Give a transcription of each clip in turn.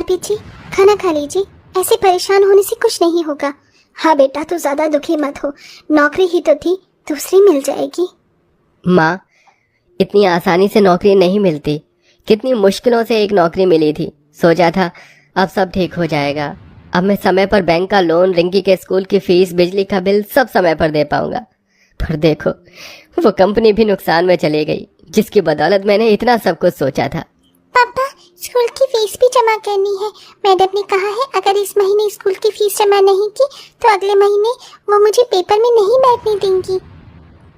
अर्पित जी, खाना खा लीजिए। ऐसे परेशान होने से कुछ नहीं होगा। हाँ बेटा, तू ज्यादा दुखी मत हो, नौकरी ही तो थी, दूसरी मिल जाएगी। माँ, इतनी आसानी से नौकरी नहीं मिलती। कितनी मुश्किलों से एक नौकरी मिली थी। सोचा था अब सब ठीक हो जाएगा। अब मैं समय पर बैंक का लोन, रिंकी के स्कूल की फीस, बिजली का बिल सब समय पर दे पाऊंगा। पर देखो, वो कंपनी भी नुकसान में चली गई, जिसकी बदौलत मैंने इतना सब कुछ सोचा था। पापा, स्कूल की फीस भी जमा करनी है। मैडम ने कहा है अगर इस महीने स्कूल की फीस जमा नहीं की तो अगले महीने वो मुझे पेपर में नहीं बैठने देंगी।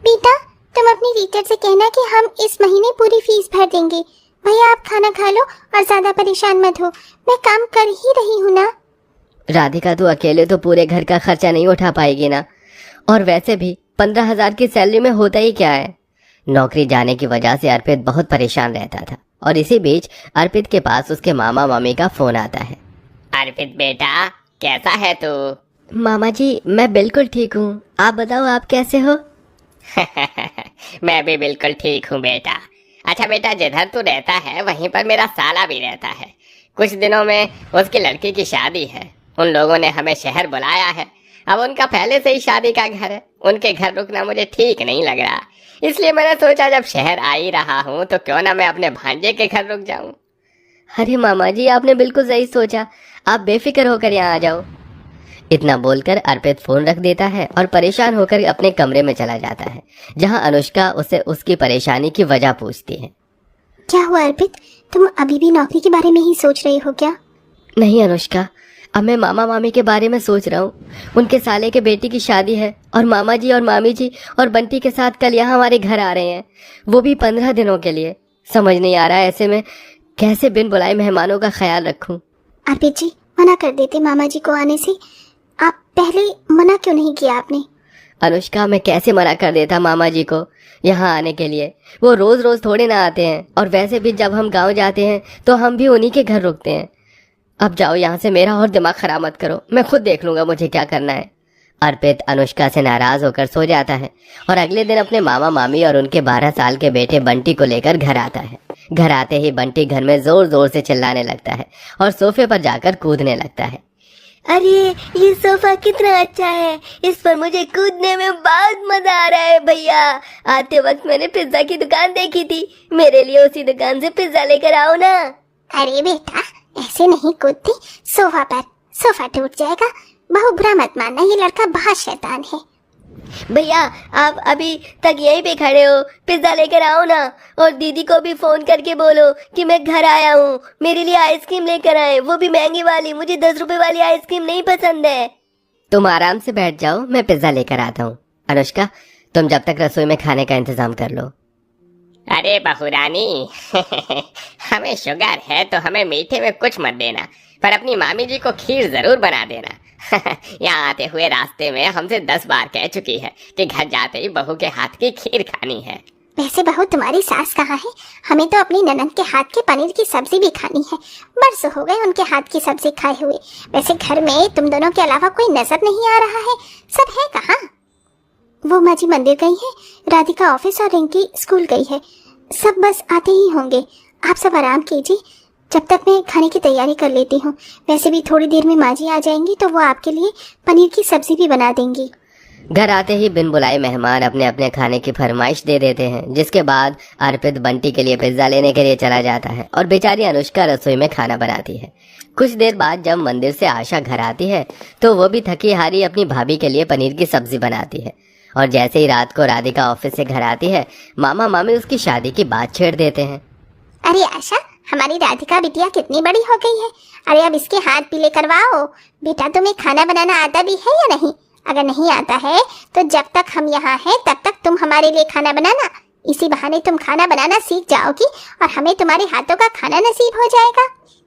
बेटा, तुम अपनी टीचर से कहना कि हम इस महीने पूरी फीस भर देंगे। भैया, आप खाना खा लो और ज्यादा परेशान मत हो, मैं काम कर ही रही हूँ ना। राधिका, तू अकेले तो पूरे घर का खर्चा नहीं उठा पाएगी ना। और वैसे भी 15,000 की सैलरी में होता ही क्या है। नौकरी जाने की वजह से अर्पित बहुत परेशान रहता था और इसी बीच अर्पित के पास उसके मामा मामी का फोन आता है। अर्पित बेटा, कैसा है तू? मामा जी, मैं बिल्कुल ठीक हूँ। आप बताओ, आप कैसे हो? मैं भी बिल्कुल ठीक हूँ बेटा। अच्छा बेटा, जिधर तू रहता है वहीं पर मेरा साला भी रहता है। कुछ दिनों में उसकी लड़की की शादी है। उन लोगों ने हमें शहर बुलाया है। अब उनका पहले से ही शादी का घर है, उनके घर रुकना मुझे ठीक नहीं लग रहा। इसलिए मैंने सोचा जब शहर आ ही रहा हूँ तो क्यों ना मैं अपने भांजे के घर रुक जाऊँ। अरे मामा जी, आपने बिल्कुल सही सोचा। आप बेफिक्र होकर यहाँ आ जाओ। इतना बोलकर अर्पित फोन रख देता है और परेशान होकर अपने कमरे में चला जाता है, जहाँ अनुष्का उसे उसकी परेशानी की वजह पूछती है। क्या हुआ अर्पित, तुम अभी भी नौकरी के बारे में ही सोच रही हो क्या? नहीं अनुष्का, अब मैं मामा मामी के बारे में सोच रहा हूँ। उनके साले के बेटी की शादी है और मामा जी और मामी जी और बंटी के साथ कल यहाँ हमारे घर आ रहे हैं, वो भी 15 दिनों के लिए। समझ नहीं आ रहा है ऐसे में कैसे बिन बुलाए मेहमानों का ख्याल रखूं। अर्पित जी, मना कर देते मामा जी को आने से। आप पहले मना क्यों नहीं किया आपने? अनुष्का, मैं कैसे मना कर देता मामा जी को यहाँ आने के लिए। वो रोज रोज थोड़े ना आते हैं और वैसे भी जब हम गांव जाते हैं तो हम भी उन्हीं के घर रुकते हैं। अब जाओ यहाँ से, मेरा और दिमाग खराब मत करो, मैं खुद देख लूंगा मुझे क्या करना है। अर्पित अनुष्का से नाराज होकर सो जाता है और अगले दिन अपने मामा मामी और उनके 12 साल के बेटे बंटी को लेकर घर आता है। घर आते ही बंटी घर में जोर जोर से चिल्लाने लगता है और सोफे पर जाकर कूदने लगता है। अरे, ये सोफा कितना अच्छा है, इस पर मुझे कूदने में बहुत मजा आ रहा है भैया। आते वक्त मैंने पिज्जा की दुकान देखी थी, मेरे लिए उसी दुकान से पिज्जा लेकर आओ ना। अरे बेटा, ऐसे नहीं कूदती सोफा पर, सोफा टूट जाएगा। बहु बुरा मत मानना, ये लड़का बहुत शैतान है। भैया, आप अभी तक यहीं पे खड़े हो, पिज्जा लेकर आओ ना। और दीदी को भी फोन करके बोलो कि मैं घर आया हूँ, मेरे लिए आइसक्रीम लेकर आए, वो भी महंगी वाली। मुझे 10 रुपए वाली आइसक्रीम नहीं पसंद है। तुम आराम से बैठ जाओ, मैं पिज्जा लेकर आता हूँ। अनुष्का, तुम जब तक रसोई में खाने का इंतजाम कर लो। अरे बहू रानी, हमें शुगर है तो हमें मीठे में कुछ मत देना, पर अपनी मामी जी को खीर जरूर बना देना। यहाँ आते हुए रास्ते में हमसे 10 बार कह चुकी है कि घर जाते ही बहू के हाथ की खीर खानी है। वैसे बहू, तुम्हारी सास कहाँ है? हमें तो अपनी ननद के हाथ की पनीर की सब्जी भी खानी है। बरसों हो गए उनके हाथ की सब्जी खाए हुए। वैसे घर में तुम दोनों के अलावा कोई नजर नहीं आ रहा है, सब है कहाँ? वो माँ जी मंदिर गई है, राधिका ऑफिस और रिंकी स्कूल गई है। सब बस आते ही होंगे। आप सब आराम कीजिए, जब तक मैं खाने की तैयारी कर लेती हूँ। वैसे भी थोड़ी देर में माँ जी आ जाएंगी तो वो आपके लिए पनीर की सब्जी भी बना देंगी। घर आते ही बिन बुलाए मेहमान अपने अपने खाने की फरमाइश दे देते हैं, जिसके बाद अर्पित बंटी के लिए पिज्जा लेने के लिए चला जाता है और बेचारी अनुष्का रसोई में खाना बनाती है। कुछ देर बाद जब मंदिर से आशा घर आती है तो वो भी थकी हारी अपनी भाभी के लिए पनीर की सब्जी बनाती है। और जैसे ही रात को राधिका ऑफिस से घर आती है, मामा मामी उसकी शादी की बात छेड़ देते हैं। अरे आशा, हमारी राधिका बिटिया कितनी बड़ी हो गई है। अरे अब इसके हाथ पीले करवाओ। बेटा, तुम्हें खाना बनाना आता भी है या नहीं? अगर नहीं आता है तो जब तक हम यहाँ हैं तब तक तुम हमारे लिए खाना बनाना। इसी बहाने तुम खाना बनाना सीख जाओगी और हमें तुम्हारे हाथों का खाना नसीब हो जाएगा।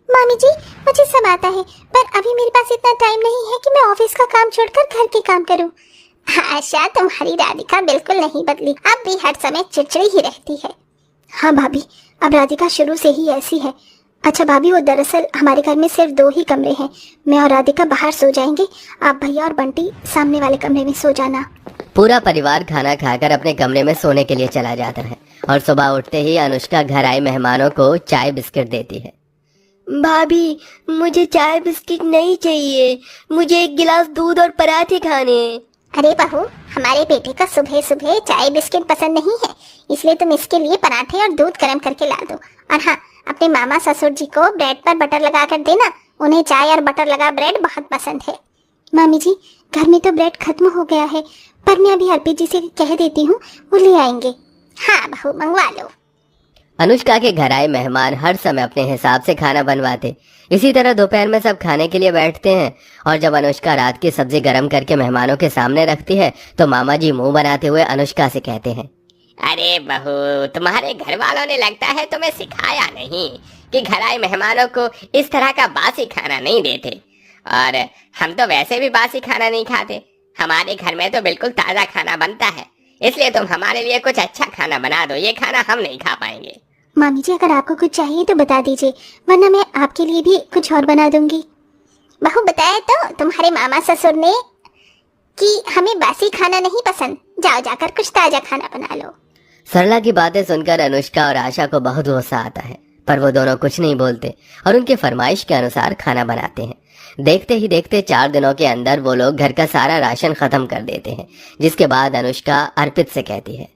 मामी जी, मुझे सब आता है, पर अभी मेरे पास इतना टाइम नहीं है कि मैं ऑफिस का काम छोड़कर घर के काम करूँ। आशा, तुम्हारी राधिका बिल्कुल नहीं बदली, अब भी हर समय चिड़चिड़ी ही रहती है। हाँ भाभी, अब राधिका शुरू से ही ऐसी है। अच्छा भाभी, वो दरअसल हमारे घर में सिर्फ 2 ही कमरे हैं। मैं और राधिका बाहर सो जाएंगे, आप भैया और बंटी सामने वाले कमरे में सो जाना। पूरा परिवार खाना खाकर अपने कमरे में सोने के लिए चला जाता है और सुबह उठते ही अनुष्का घर आए मेहमानों को चाय बिस्किट देती है। भाभी, मुझे चाय बिस्किट नहीं चाहिए, मुझे एक गिलास दूध और पराठे खाने हैं। अरे बहू, हमारे बेटे को सुबह सुबह चाय बिस्किट पसंद नहीं है, इसलिए तुम इसके लिए पराठे और दूध गर्म करके ला दो। और हाँ, अपने मामा ससुर जी को ब्रेड पर बटर लगा कर देना, उन्हें चाय और बटर लगा ब्रेड बहुत पसंद है। मामी जी, घर में तो ब्रेड खत्म हो गया है, पर मैं अभी अर्पित जी से कह देती हूँ, वो ले आएंगे। हाँ बहू, मंगवा लो। अनुष्का के घर आए मेहमान हर समय अपने हिसाब से खाना बनवाते। इसी तरह दोपहर में सब खाने के लिए बैठते हैं और जब अनुष्का रात की सब्जी गर्म करके मेहमानों के सामने रखती है तो मामा जी मुंह बनाते हुए अनुष्का से कहते हैं, अरे बहू, तुम्हारे घर वालों ने लगता है तुम्हें सिखाया नहीं कि घर आए मेहमानों को इस तरह का बासी खाना नहीं देते। और हम तो वैसे भी बासी खाना नहीं खाते, हमारे घर में तो बिल्कुल ताज़ा खाना बनता है, इसलिए तुम हमारे लिए कुछ अच्छा खाना बना दो, ये खाना हम नहीं खा पाएंगे। मामी जी, अगर आपको कुछ चाहिए तो बता दीजिए, वरना मैं आपके लिए भी कुछ और बना दूंगी। बहू, बताया तो तुम्हारे मामा ससुर ने कि हमें बासी खाना नहीं पसंद, जाओ जाकर कुछ ताजा खाना बना लो। सरला की बातें सुनकर अनुष्का और आशा को बहुत गुस्सा आता है, पर वो दोनों कुछ नहीं बोलते और उनके फरमाइश के अनुसार खाना बनाते हैं। देखते ही देखते 4 दिनों के अंदर वो लोग घर का सारा राशन खत्म कर देते हैं, जिसके बाद अनुष्का अर्पित से कहती है,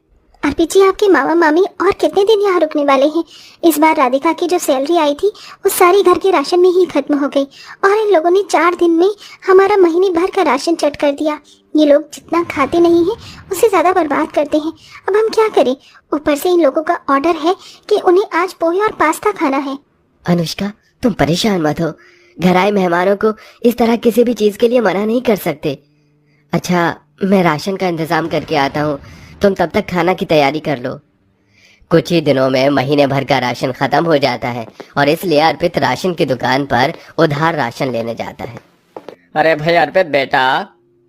अर्पित जी, आपके मामा मामी और कितने दिन यहाँ रुकने वाले हैं? इस बार राधिका की जो सैलरी आई थी वो सारी घर के राशन में ही खत्म हो गई और इन लोगों ने 4 दिन में हमारा महीने भर का राशन चट कर दिया। ये लोग जितना खाते नहीं हैं उससे ज़्यादा बर्बाद करते हैं। अब हम क्या करें? ऊपर से इन लोगों का ऑर्डर है कि उन्हें आज पोहे और पास्ता खाना है। अनुष्का, तुम परेशान मत हो, घर आए मेहमानों को इस तरह किसी भी चीज के लिए मना नहीं कर सकते। अच्छा, मैं राशन का इंतजाम करके आता हूँ, तुम तब तक खाना की तैयारी कर लो। कुछ ही दिनों में महीने भर का राशन खत्म हो जाता है और इसलिए अर्पित राशन की दुकान पर उधार राशन लेने जाता है। अरे भाई अर्पित बेटा,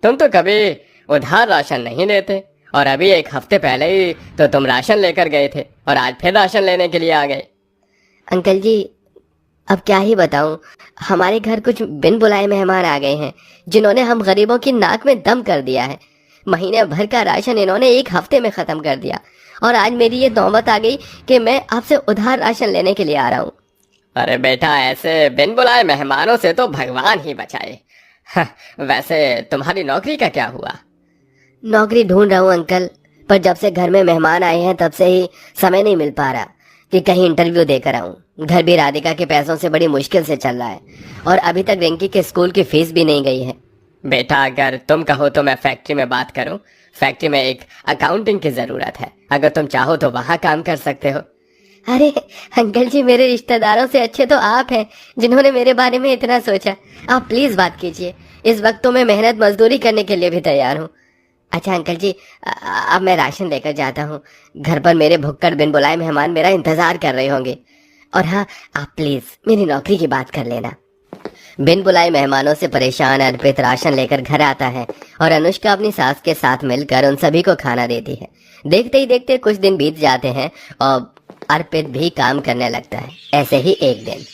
तुम तो कभी उधार राशन नहीं लेते और अभी 1 हफ्ते पहले ही तो तुम राशन लेकर गए थे और आज फिर राशन लेने के लिए आ गए। अंकल जी, अब क्या ही बताऊं, हमारे घर कुछ बिन बुलाए मेहमान आ गए हैं जिन्होंने हम गरीबों की नाक में दम कर दिया है। महीने भर का राशन इन्होंने 1 हफ्ते में खत्म कर दिया और आज मेरी ये नौबत आ गई कि मैं आपसे उधार राशन लेने के लिए आ रहा हूँ। अरे बेटा, ऐसे बिन बुलाए मेहमानों से तो भगवान ही बचाए। वैसे तुम्हारी नौकरी का क्या हुआ? नौकरी ढूंढ रहा हूँ अंकल, पर जब से घर में मेहमान आए हैं तब से ही समय नहीं मिल पा रहा कि कहीं इंटरव्यू देकर आऊँ। घर भी राधिका के पैसों से बड़ी मुश्किल से चल रहा है और अभी तक रिंकी के स्कूल की फीस भी नहीं गई है। बेटा, अगर तुम कहो तो मैं फैक्ट्री में बात करूं। फैक्ट्री में एक अकाउंटिंग की जरूरत है, अगर तुम चाहो तो वहां काम कर सकते हो। अरे अंकल जी, मेरे रिश्तेदारों से अच्छे तो आप हैं जिन्होंने मेरे बारे में इतना सोचा। आप प्लीज बात कीजिए, इस वक्त तो मैं मेहनत मजदूरी करने के लिए भी तैयार हूँ। अच्छा अंकल जी, अब मैं राशन लेकर जाता हूँ। घर पर मेरे भुक्कड़ बिन बुलाए मेहमान मेरा इंतजार कर रहे होंगे। और हाँ, आप प्लीज मेरी नौकरी की बात कर लेना। बिन बुलाए मेहमानों से परेशान अर्पित राशन लेकर घर आता है और अनुष्का अपनी सास के साथ मिलकर उन सभी को खाना देती है। देखते ही देखते कुछ दिन बीत जाते हैं और अर्पित भी काम करने लगता है। ऐसे ही एक दिन,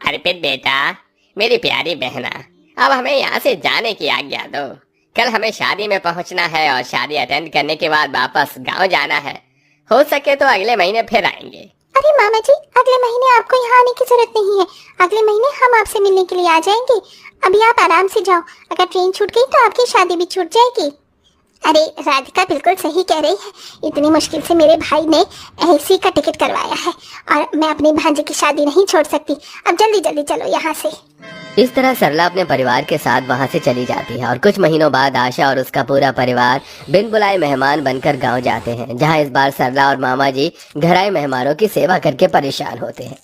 अर्पित बेटा, मेरी प्यारी बहना, अब हमें यहाँ से जाने की आज्ञा दो। कल हमें शादी में पहुँचना है और शादी अटेंड करने के बाद वापस गाँव जाना है। हो सके तो अगले महीने फिर आएंगे। अरे मामा जी, अगले महीने आपको यहाँ आने की जरूरत नहीं है, अगले महीने हम आपसे मिलने के लिए आ जाएंगे। अभी आप आराम से जाओ, अगर ट्रेन छूट गई तो आपकी शादी भी छूट जाएगी। अरे राधिका बिल्कुल सही कह रही है, इतनी मुश्किल से मेरे भाई ने एसी का टिकट करवाया है और मैं अपनी भांजे की शादी नहीं छोड़ सकती। अब जल्दी जल्दी चलो यहाँ से। इस तरह सरला अपने परिवार के साथ वहां से चली जाती है और कुछ महीनों बाद आशा और उसका पूरा परिवार बिन बुलाए मेहमान बनकर गांव जाते हैं, जहां इस बार सरला और मामा जी घर आए मेहमानों की सेवा करके परेशान होते हैं।